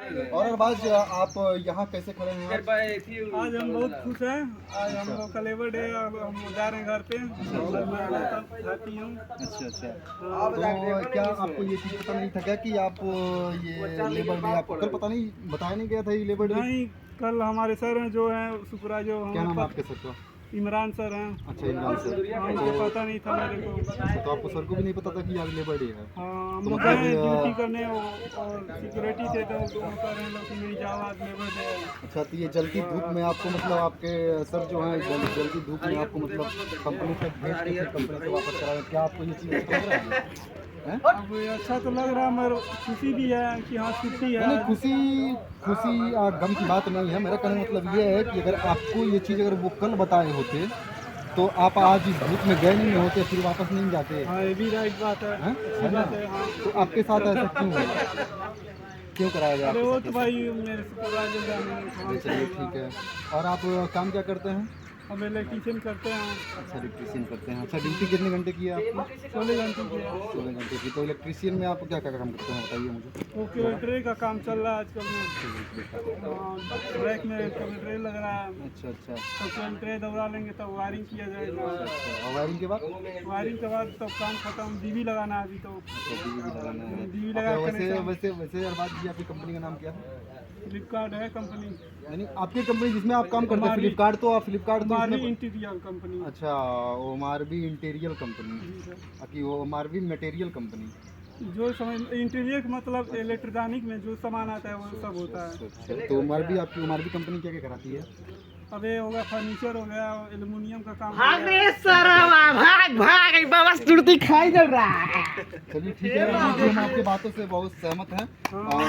और अरबाज, आप यहाँ कैसे खड़े हैं आज हम बहुत खुश हैं। आज हम लोग का लेबर डे, अब हम जा रहे हैं घर पे। हैप्पी हूँ। अच्छा अच्छा। तो क्या आपको ये चीज़ पता नहीं था क्या कि आप ये लेबर डे, आपको कल पता नहीं बताया नहीं गया था ये लेबर डे? नहीं, कल हमारे सर हैं जो हैं सुपरवाइजर, क्या नाम है आपके सर का? इमरान सर हैं। अच्छा, इमरान सर। उनको पता नहीं था मेरे को। तो आपको सर को भी नहीं पता था कि आज लेबर डे है? हाँ, हम तो लोग मतलब गए ड्यूटी करने और सिक्योरिटी थे, तो वो कह रहे हैं लोग कि नहीं जाओ, आज लेबर डे है। अच्छा, तो ये जल्दी धूप में आपको मतलब आपके सर जो हैं जल्दी धूप में आपको मतलब कंपनी तक भेज के फिर कंपनी से वापस करा रहे हैं। क्या आपको ये चीज़ अच्छा लग रहा है? अब ये अच्छा तो लग रहा है, मगर खुशी भी है कि हाँ छुट्टी है। नहीं, खुशी और गम की बात नहीं है। मेरा कहने का मतलब ये है कि अगर आपको ये चीज़ अगर वो कल बताए होते तो आप आज इस धूप में गए नहीं होते, फिर वापस नहीं जाते। हाँ, ये भी राइट बात है। है ना? हाँ। तो आपके साथ ऐसा क्यों है? क्यों कराया गया अरे आपके वो साथ तो ऐसा? भाई मेरे सुपरवाइजर जाने चलिए चलिए, ठीक है। और आप काम क्या करते हैं? अब इलेक्ट्रीशियन करते हैं। अच्छा, इलेक्ट्रीशियन करते हैं। अच्छा, ड्यूटी कितने घंटे की है आपकी? 16 घंटे की है। 16 घंटे की। तो इलेक्ट्रीशियन में आप क्या क्या काम करते हैं बताइए मुझे। वो क्यूरेटरी का काम चल रहा है आजकल में। ब्रेक में क्यूरेटरी लग रहा है, अच्छा अच्छा तो क्यूरेटरी दौड़ा लेंगे तब वायरिंग किया जाएगा। अच्छा। और वायरिंग के बाद? वायरिंग के बाद तब काम खत्म। डीवी लगाना है अभी तो। अच्छा, डीवी भी लगाना है। डीवी अच्छा, लगा के वैसे नहीं। वैसे वैसे अरबाज जी, आपकी कंपनी का नाम क्या है? फ्लिपकार्ट है कंपनी। यानी आपकी कंपनी जिसमें आप काम करते हैं फ्लिपकार्ट, तो आप फ्लिपकार्ट तो मारवी इसमें इंटीरियर कंपनी। अच्छा, वो मारवी इंटीरियल कंपनी जी सर। कि वो मारवी मटेरियल कंपनी। जो समझ इंटीरियर का मतलब इलेक्ट्रॉनिक में जो सामान आता है वो सब होता है। अच्छा, तो मारवी आपकी मारवी कंपनी क्या क्या कराती है? अब ये हो गया फर्नीचर, हो गया एल्युमिनियम का काम। चलिए ठीक है, हम आपकी बातों से बहुत सहमत हैं। और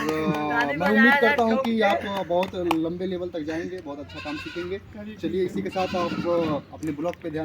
मैं उम्मीद करता हूँ कि आप बहुत लंबे लेवल तक जाएंगे, बहुत अच्छा काम सीखेंगे। चलिए, इसी के साथ आप अपने ब्लॉग पे ध्यान